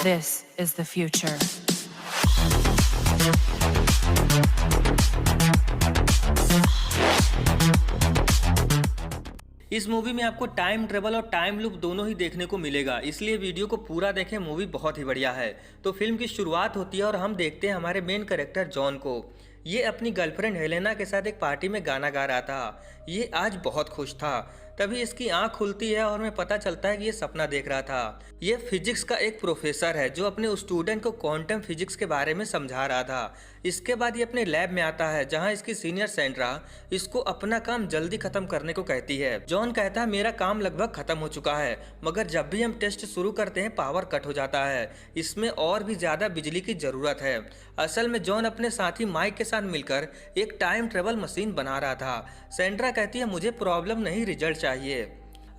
This is the future. इस movie में आपको टाइम ट्रेवल और टाइम लूप दोनों ही देखने को मिलेगा, इसलिए वीडियो को पूरा देखें। मूवी बहुत ही बढ़िया है। तो फिल्म की शुरुआत होती है और हम देखते हैं हमारे मेन कैरेक्टर जॉन को। ये अपनी गर्लफ्रेंड हेलेना के साथ एक पार्टी में गाना गा रहा था। ये आज बहुत खुश था। तभी इसकी आंख खुलती है और हमें पता चलता है कि ये सपना देख रहा था। ये फिजिक्स का एक प्रोफेसर है जो अपने स्टूडेंट को क्वांटम फिजिक्स के बारे में समझा रहा था। इसके बाद ये अपने लैब में आता है जहां इसकी सीनियर सेंड्रा इसको अपना काम जल्दी खत्म करने को कहती है। जॉन कहता है मेरा काम लगभग खत्म हो चुका है, मगर जब भी हम टेस्ट शुरू करते हैं पावर कट हो जाता है। इसमें और भी ज्यादा बिजली की जरूरत है। असल में जॉन अपने साथी माइक के साथ मिलकर एक टाइम ट्रेवल मशीन बना रहा था। सेंड्रा कहती है मुझे प्रॉब्लम नहीं, रिजल्ट चाहिए।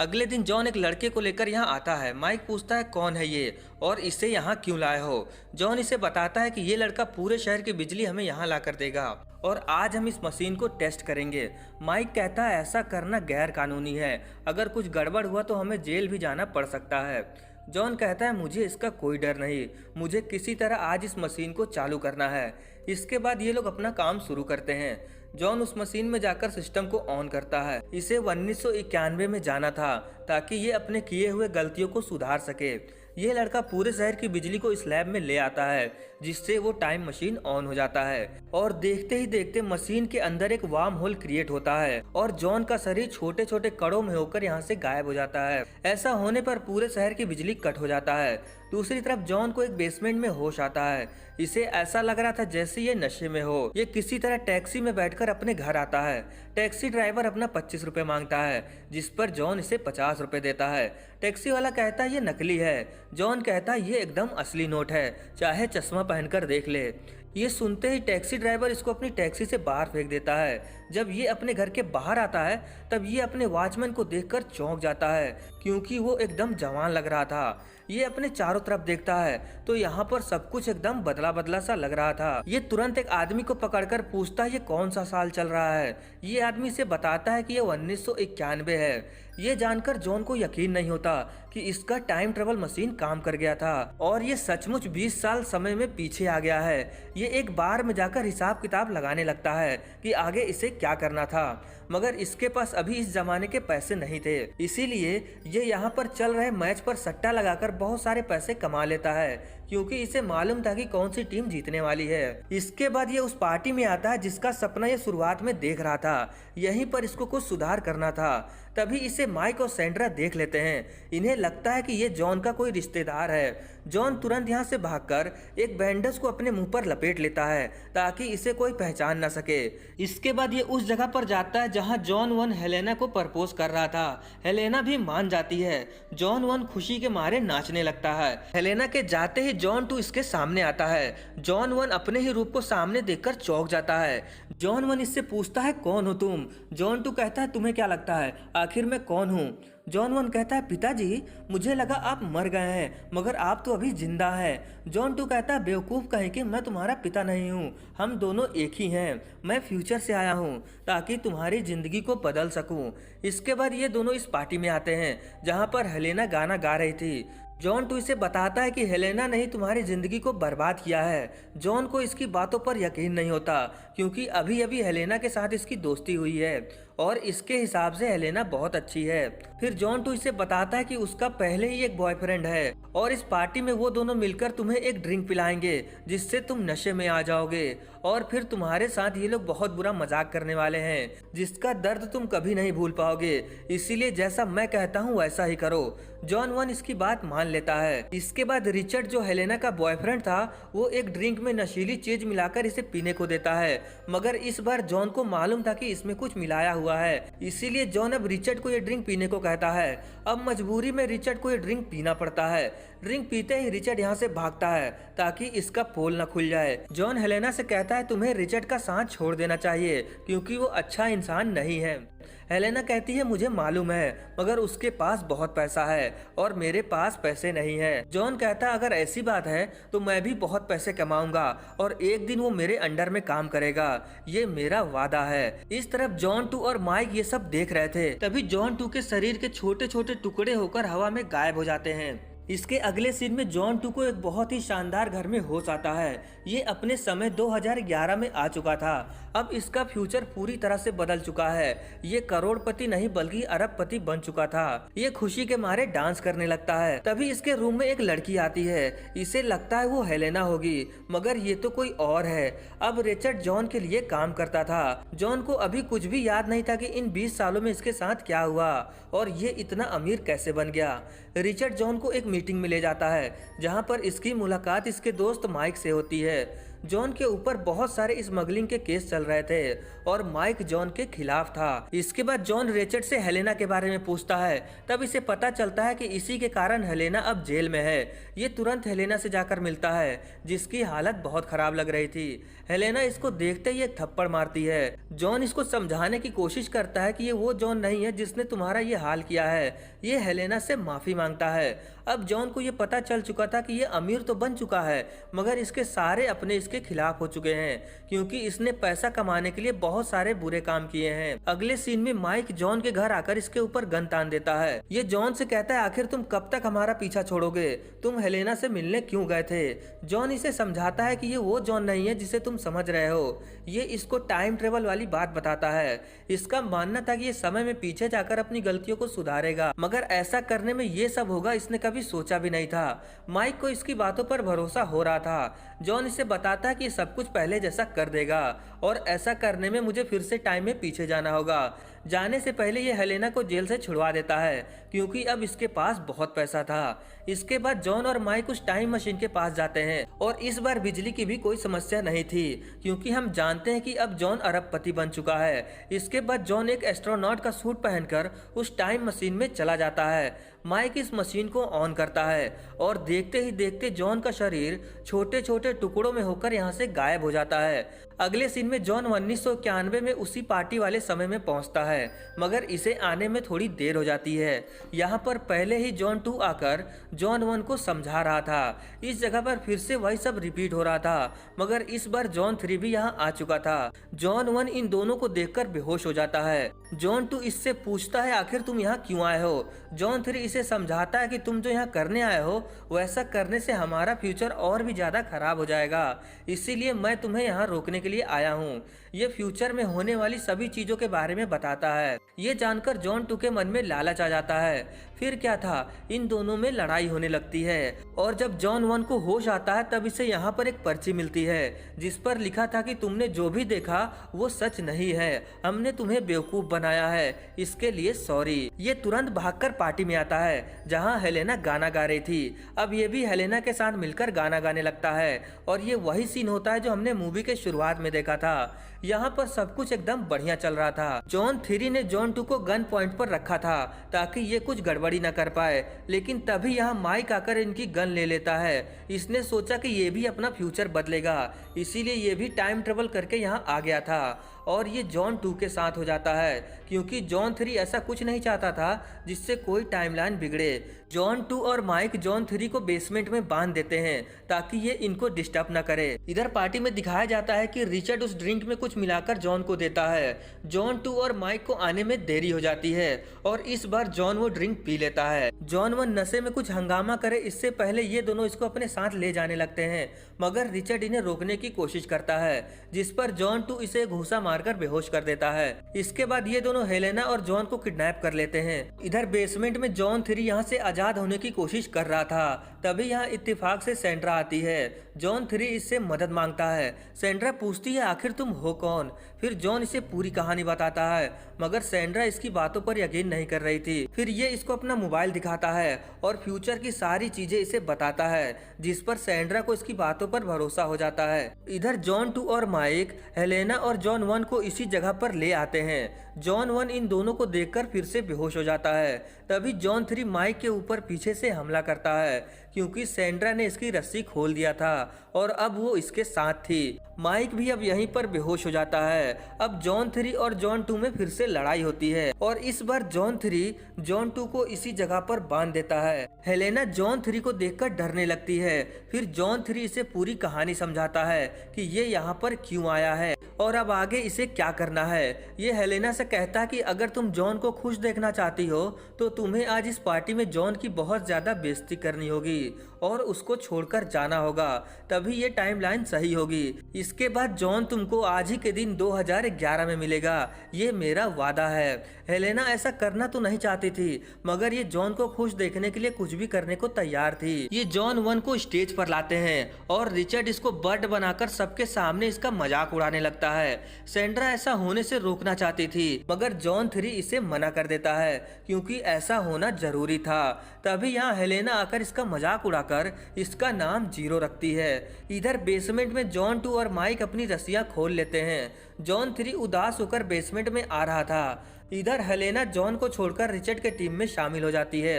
अगले दिन जॉन एक लड़के को लेकर यहाँ आता है। माइक पूछता है कौन है ये और इसे यहाँ क्यों लाए हो। जॉन इसे बताता है कि ये लड़का पूरे शहर की बिजली हमें यहाँ ला कर देगा और आज हम इस मशीन को टेस्ट करेंगे। माइक कहता है ऐसा करना गैर कानूनी है, अगर कुछ गड़बड़ हुआ तो हमें जेल भी जाना पड़ सकता है। जॉन कहता है मुझे इसका कोई डर नहीं, मुझे किसी तरह आज इस मशीन को चालू करना है। इसके बाद ये लोग अपना काम शुरू करते हैं। जॉन उस मशीन में जाकर सिस्टम को ऑन करता है। इसे 1991 में जाना था ताकि ये अपने किए हुए गलतियों को सुधार सके। ये लड़का पूरे शहर की बिजली को इस लैब में ले आता है जिससे वो टाइम मशीन ऑन हो जाता है और देखते ही देखते मशीन के अंदर एक वार्म होल क्रिएट होता है और जॉन का शरीर छोटे छोटे कणों में होकर यहाँ से गायब हो जाता है। ऐसा होने पर पूरे शहर की बिजली कट हो जाता है। दूसरी तरफ जॉन को एक बेसमेंट में होश आता है। इसे ऐसा लग रहा था जैसे ये नशे में हो। ये किसी तरह टैक्सी में बैठकर अपने घर आता है। टैक्सी ड्राइवर अपना 25 रुपए मांगता है, जिस पर जॉन इसे 50 रुपए देता है। टैक्सी वाला कहता है ये नकली है। जॉन कहता है ये एकदम असली नोट है, चाहे चश्मा पहनकर देख ले। ये सुनते ही टैक्सी ड्राइवर इसको अपनी टैक्सी से बाहर फेंक देता है। जब ये अपने घर के बाहर आता है तब ये अपने वॉचमैन को देखकर चौंक जाता है क्योंकि वो एकदम जवान लग रहा था। ये अपने चारों तरफ देखता है तो यहाँ पर सब कुछ एकदम बदला बदला सा लग रहा था। ये तुरंत एक आदमी को पकड़कर पूछता है ये कौन सा साल चल रहा है। ये आदमी से बताता है कि ये 1991 है। ये जानकर जॉन को यकीन नहीं होता कि इसका टाइम ट्रेवल मशीन काम कर गया था और ये सचमुच 20 साल समय में पीछे आ गया है। ये एक बार में जाकर हिसाब किताब लगाने लगता है कि आगे इसे क्या करना था, मगर इसके पास अभी इस जमाने के पैसे नहीं थे। इसीलिए ये यहाँ पर चल रहे मैच पर सट्टा लगाकर बहुत सारे पैसे कमा लेता है क्योंकि इसे मालूम था कि कौन सी टीम जीतने वाली है। इसके बाद ये उस पार्टी में आता है जिसका सपना ये शुरुआत में देख रहा था। यहीं पर इसको कुछ सुधार करना था। तभी इसे माइक और सेंड्रा देख लेते हैं। इन्हें लगता है कि ये जॉन का कोई रिश्तेदार है। जॉन तुरंत यहाँ से भागकर एक बैंडेज को अपने मुंह पर लपेट लेता है ताकि इसे कोई पहचान न सके। इसके बाद ये उस जगह पर जाता है जहाँ जॉन वन हेलेना को प्रपोज कर रहा था। हेलेना भी मान जाती है। जॉन वन खुशी के मारे नाचने लगता है। हेलेना के जाते ही जॉन टू इसके सामने आता है। जॉन वन अपने ही रूप को सामने देखकर चौंक जाता है। जॉन वन इससे पूछता है कौन हो तुम। जॉन टू कहता है तुम्हें क्या लगता है आखिर मैं कौन हूँ। जॉन वन कहता है पिताजी मुझे लगा आप मर गए हैं, मगर आप तो अभी जिंदा हैं। जॉन टू कहता है बेवकूफ़ कहीं कि मैं तुम्हारा पिता नहीं हूँ, हम दोनों एक ही हैं। मैं फ्यूचर से आया हूँ ताकि तुम्हारी जिंदगी को बदल सकूं। इसके बाद ये दोनों इस पार्टी में आते हैं जहाँ पर हेलेना गाना गा रही थी। जॉन टू इसे बताता है कि हेलेना ने ही तुम्हारी जिंदगी को बर्बाद किया है। जॉन को इसकी बातों पर यकीन नहीं होता क्योंकि अभी अभी हेलेना के साथ इसकी दोस्ती हुई है और इसके हिसाब से हेलेना बहुत अच्छी है। फिर जॉन टू इसे बताता है कि उसका पहले ही एक बॉयफ्रेंड है और इस पार्टी में वो दोनों मिलकर तुम्हें एक ड्रिंक पिलाएंगे जिससे तुम नशे में आ जाओगे और फिर तुम्हारे साथ ये लोग बहुत बुरा मजाक करने वाले हैं जिसका दर्द तुम कभी नहीं भूल पाओगे। इसीलिए जैसा मैं कहता हूँ वैसा ही करो। जॉन वन इसकी बात मान लेता है। इसके बाद रिचर्ड जो हेलेना का बॉयफ्रेंड था वो एक ड्रिंक में नशीली चीज मिलाकर इसे पीने को देता है, मगर इस बार जॉन को मालूम था कि इसमें कुछ मिलाया हुआ है। इसीलिए जॉन अब रिचर्ड को ये ड्रिंक पीने को कहता है। अब मजबूरी में रिचर्ड को ये ड्रिंक पीना पड़ता है। ड्रिंक पीते ही रिचर्ड यहाँ से भागता है ताकि इसका पोल न खुल जाए। जॉन हेलेना से कहता है तुम्हें रिचर्ड का साथ छोड़ देना चाहिए क्योंकि वो अच्छा इंसान नहीं है। हेलेना कहती है मुझे मालूम है, मगर उसके पास बहुत पैसा है और मेरे पास पैसे नहीं है। जॉन कहता है अगर ऐसी बात है तो मैं भी बहुत पैसे कमाऊंगा और एक दिन वो मेरे अंडर में काम करेगा, ये मेरा वादा है। इस तरफ जॉन टू और माइक ये सब देख रहे थे। तभी जॉन टू के शरीर के छोटे छोटे टुकड़े होकर हवा में गायब हो जाते हैं। इसके अगले सीन में जॉन 2 को एक बहुत ही शानदार घर में होश आता है। ये अपने समय 2011 में आ चुका था। अब इसका फ्यूचर पूरी तरह से बदल चुका है। ये करोड़पति नहीं बल्कि अरबपति बन चुका था। ये खुशी के मारे डांस करने लगता है। तभी इसके रूम में एक लड़की आती है। इसे लगता है वो हेलेना होगी, मगर ये तो कोई और है। अब रिचर्ड जॉन के लिए काम करता था। जॉन को अभी कुछ भी याद नहीं था कि इन 20 सालों में इसके साथ क्या हुआ और ये इतना अमीर कैसे बन गया। रिचर्ड जॉन को एक मीटिंग में ले जाता है, जहाँ पर इसकी मुलाकात इसके दोस्त माइक से होती है। जॉन के ऊपर बहुत सारे स्मगलिंग के केस चल रहे थे और माइक जॉन के खिलाफ था। इसके बाद जॉन रिचर्ड से हेलेना के बारे में पूछता है। तब इसे पता चलता है कि इसी के कारण हेलेना अब जेल में है। ये तुरंत हेलेना से जाकर मिलता है, जिसकी हालत बहुत खराब लग रही थी। हेलेना इसको देखते ही एक थप्पड़ मारती है। जॉन इसको समझाने की कोशिश करता है कि ये वो जॉन नहीं है जिसने तुम्हारा ये हाल किया है। ये हेलेना से माफी मांगता है। अब जॉन को ये पता चल चुका था कि ये अमीर तो बन चुका है, मगर इसके सारे अपने इसके खिलाफ हो चुके हैं, क्योंकि इसने पैसा कमाने के लिए बहुत सारे बुरे काम किए हैं। अगले सीन में माइक जॉन के घर आकर इसके ऊपर गन तान देता है। ये जॉन से कहता है, आखिर तुम कब तक हमारा पीछा छोड़ोगे? तुम हेलेना से मिलने क्यों गए थे? जॉन इसे समझाता है कि ये वो जॉन नहीं है जिसे तुम समझ रहे हो। ये इसको टाइम ट्रेवल वाली बात बताता है। इसका मानना था कि ये समय में पीछे जाकर अपनी गलतियों को सुधारेगा, मगर ऐसा करने में ये सब होगा इसने कभी सोचा भी नहीं था। माइक को इसकी बातों पर भरोसा हो रहा था। जॉन इसे बताता है कि सब कुछ पहले जैसा कर देगा और ऐसा करने में मुझे फिर से टाइम में पीछे जाना होगा। जाने से पहले ये हेलेना को जेल से छुड़वा देता है, क्योंकि अब इसके पास बहुत पैसा था। इसके बाद जॉन और माइक उस टाइम मशीन के पास जाते हैं और इस बार बिजली की भी कोई समस्या नहीं थी, क्योंकि हम जानते हैं कि अब जॉन अरबपति बन चुका है। इसके बाद जॉन एक एस्ट्रोनॉट का सूट पहनकर उस टाइम मशीन में चला जाता है। माइक इस मशीन को ऑन करता है और देखते ही देखते जॉन का शरीर छोटे छोटे टुकड़ों में होकर यहाँ से गायब हो जाता है। अगले सीन में जॉन 1991 में उसी पार्टी वाले समय में पहुंचता है, मगर इसे आने में थोड़ी देर हो जाती है। यहाँ पर पहले ही जॉन 2 आकर जॉन 1 को समझा रहा था। इस जगह पर फिर से वही सब रिपीट हो रहा था, मगर इस बार जॉन 3 भी यहाँ आ चुका था। जॉन 1 इन दोनों को देखकर बेहोश हो जाता है। जॉन 2 इससे पूछता है, आखिर तुम यहाँ क्यों आए हो? जॉन 3 इसे समझाता है कि तुम जो यहाँ करने आए हो वैसा करने से हमारा फ्यूचर और भी ज्यादा खराब हो जाएगा, इसीलिए मैं तुम्हें यहाँ रोकने के लिए आया हूँ। ये फ्यूचर में होने वाली सभी चीजों के बारे में बताता है। ये जानकर जॉन 2 के मन में लालच आ जाता है। फिर क्या था, इन दोनों में लड़ाई होने लगती है और जब जॉन 1 को होश आता है तब इसे यहाँ पर एक पर्ची मिलती है, जिस पर लिखा था कि तुमने जो भी देखा वो सच नहीं है, हमने तुम्हें बेवकूफ बनाया है, इसके लिए सॉरी। ये तुरंत भागकर पार्टी में आता है जहाँ हेलेना गाना गा रही थी। अब ये भी हेलेना के साथ मिलकर गाना गाने लगता है और ये वही सीन होता है जो हमने मूवी के शुरुआत में देखा था। यहाँ पर सब कुछ एकदम बढ़िया चल रहा था। जॉन 3 ने जॉन 2 को गन पॉइंट पर रखा था ताकि ये कुछ गड़बड़ी न कर पाए, लेकिन तभी यहाँ माइक आकर इनकी गन ले लेता है। इसने सोचा कि ये भी अपना फ्यूचर बदलेगा, इसीलिए ये भी टाइम ट्रेवल करके यहाँ आ गया था और ये जॉन 2 के साथ हो जाता है, क्योंकि जॉन 3 ऐसा कुछ नहीं चाहता था जिससे कोई टाइमलाइन बिगड़े। जॉन 2 और माइक जॉन 3 को बेसमेंट में बांध देते हैं ताकि ये इनको डिस्टर्ब न करे। इधर पार्टी में दिखाया जाता है कि रिचर्ड उस ड्रिंक में कुछ मिलाकर जॉन को देता है। जॉन 2 और माइक को आने में देरी हो जाती है और इस बार जॉन वो ड्रिंक पी लेता है। जॉन 1 नशे में कुछ हंगामा करे इससे पहले ये दोनों इसको अपने साथ ले जाने लगते हैं, मगर रिचर्ड इन्हें रोकने की कोशिश करता है, जिस पर जॉन 2 इसे घूसा मारकर बेहोश कर देता है। इसके बाद ये दोनों हेलेना और जॉन को किडनैप कर लेते हैं। इधर बेसमेंट में जॉन 3 यहाँ से आजाद होने की कोशिश कर रहा था, तभी यहाँ इत्तेफाक से सेंड्रा आती है। जॉन 3 इससे मदद मांगता है। सेंड्रा पूछती है, आखिर तुम हो कौन? फिर जॉन इसे पूरी कहानी बताता है, मगर सेंड्रा इसकी बातों पर यकीन नहीं कर रही थी। फिर ये इसको अपना मोबाइल दिखाता है और फ्यूचर की सारी चीजें इसे बताता है, जिस पर सेंड्रा को इसकी बातों पर भरोसा हो जाता है। इधर जॉन 2 और माइक हेलेना और जॉन 1 को इसी जगह पर ले आते हैं। जॉन 1 इन दोनों को देखकर फिर से बेहोश हो जाता है। तभी जॉन 3 माइक के ऊपर पीछे से हमला करता है, क्योंकि सेंड्रा ने इसकी रस्सी खोल दिया था और अब वो इसके साथ थी। माइक भी अब यहीं पर बेहोश हो जाता है। अब जॉन 3 और जॉन 2 में फिर से लड़ाई होती है और इस बार जॉन 3 जॉन 2 को इसी जगह पर बांध देता है। हेलेना जॉन 3 को देखकर डरने लगती है। फिर जॉन 3 इसे पूरी कहानी समझाता है कि ये यहाँ पर क्यों आया है और अब आगे इसे क्या करना है। ये हेलेना से कहता है कि अगर तुम जॉन को खुश देखना चाहती हो तो तुम्हें आज इस पार्टी में जॉन की बहुत ज्यादा बेइज्जती करनी होगी और उसको छोड़कर जाना होगा, तभी ये टाइमलाइन सही होगी। इसके बाद जॉन तुमको आज ही के दिन 2011 में मिलेगा, ये मेरा वादा है। हेलेना ऐसा करना तो नहीं चाहती थी, मगर ये जॉन को खुश देखने के लिए कुछ भी करने को तैयार थी। ये जॉन 1 को स्टेज पर लाते हैं और रिचर्ड इसको बर्ड बनाकर सबके सामने इसका मजाक उड़ाने लगता है। सैंड्रा ऐसा होने से रोकना चाहती थी, मगर जॉन 3 इसे मना कर देता है क्योंकि ऐसा होना जरूरी था। तभी यहाँ हेलेना आकर इसका मजाक उड़ाकर इसका नाम जीरो रखती है। इधर बेसमेंट में जॉन 2 और माइक अपनी रस्सियां खोल लेते हैं। जॉन 3 उदास होकर बेसमेंट में आ रहा था। इधर हेलेना जॉन को छोड़कर रिचर्ड के टीम में शामिल हो जाती है।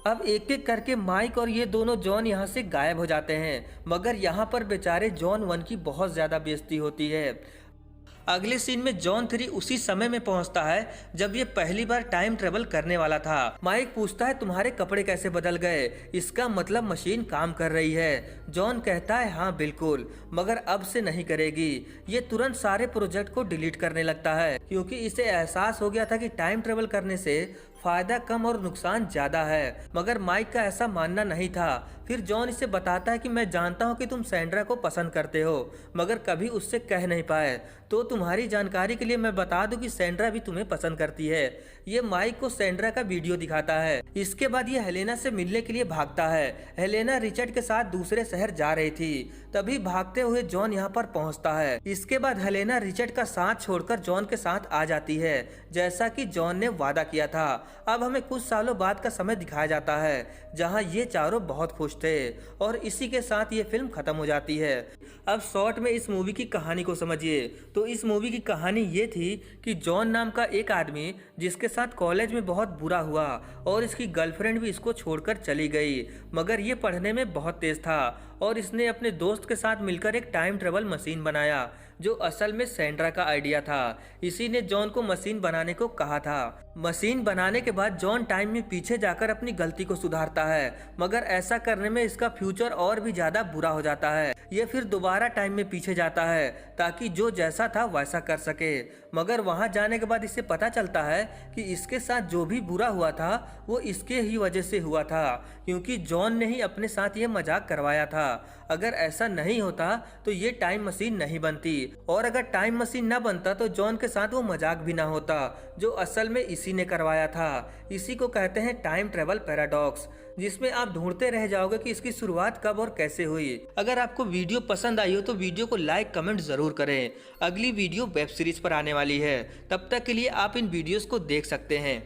अब एक एक करके माइक और ये दोनों जॉन यहाँ से गायब हो जाते हैं, मगर यहाँ पर बेचारे जॉन 1 की बहुत ज्यादा बेइज्जती होती है। अगले सीन में जॉन 3 उसी समय में पहुंचता है जब ये पहली बार टाइम ट्रेवल करने वाला था। माइक पूछता है तुम्हारे कपड़े कैसे बदल गए, इसका मतलब मशीन काम कर रही है। जॉन कहता है हाँ बिल्कुल, मगर अब से नहीं करेगी। ये तुरंत सारे प्रोजेक्ट को डिलीट करने लगता है क्योंकि इसे एहसास हो गया था कि टाइम ट्रेवल करने से फायदा कम और नुकसान ज्यादा है, मगर माइक का ऐसा मानना नहीं था। फिर जॉन इसे बताता है कि मैं जानता हूँ कि तुम सैंड्रा को पसंद करते हो, मगर कभी उससे कह नहीं पाए। तो तुम्हारी जानकारी के लिए मैं बता दूं कि सैंड्रा भी तुम्हें पसंद करती है। ये माइक को सैंड्रा का वीडियो दिखाता है। इसके बाद ये हेलेना से मिलने के लिए भागता है। हेलेना रिचर्ड के साथ दूसरे शहर जा रही थी, तभी भागते हुए जॉन यहाँ पर पहुँचता है। इसके बाद हेलेना रिचर्ड का साथ छोड़कर जॉन के साथ आ जाती है, जैसा कि जॉन ने वादा किया था। अब हमें कुछ सालों बाद का समय दिखाया जाता है जहाँ ये चारों बहुत खुश थे और इसी के साथ ये फिल्म खत्म हो जाती है। अब शॉर्ट में इस मूवी की कहानी को समझिए तो इस मूवी की कहानी ये थी कि जॉन नाम का एक आदमी जिसके साथ कॉलेज में बहुत बुरा हुआ और इसकी गर्लफ्रेंड भी इसको छोड़कर चली गई, मगर ये पढ़ने में बहुत तेज था और इसने अपने दोस्त के साथ मिलकर एक टाइम ट्रेवल मशीन बनाया जो असल में सैंड्रा का आइडिया था। इसी ने जॉन को मशीन बनाने को कहा था। मशीन बनाने के बाद जॉन टाइम में पीछे जाकर अपनी गलती को सुधारता है, मगर ऐसा करने में इसका फ्यूचर और भी ज्यादा बुरा हो जाता है। ये फिर दोबारा टाइम में पीछे जाता है ताकि जो जैसा था वैसा कर सके, मगर वहां जाने के बाद इसे पता चलता है कि इसके साथ जो भी बुरा हुआ था वो इसके ही वजह से हुआ था, क्योंकि जॉन ने ही अपने साथ ये मजाक करवाया था। अगर ऐसा नहीं होता तो ये टाइम मशीन नहीं बनती, और अगर टाइम मशीन न बनता तो जॉन के साथ वो मजाक भी ना होता जो असल में इसी ने करवाया था। इसी को कहते हैं टाइम ट्रेवल पैराडॉक्स, जिसमें आप ढूंढते रह जाओगे कि इसकी शुरुआत कब और कैसे हुई। अगर आपको वीडियो पसंद आई हो तो वीडियो को लाइक कमेंट जरूर करें। अगली वीडियो वेब सीरीज पर आने वाली है, तब तक के लिए आप इन वीडियोस को देख सकते हैं।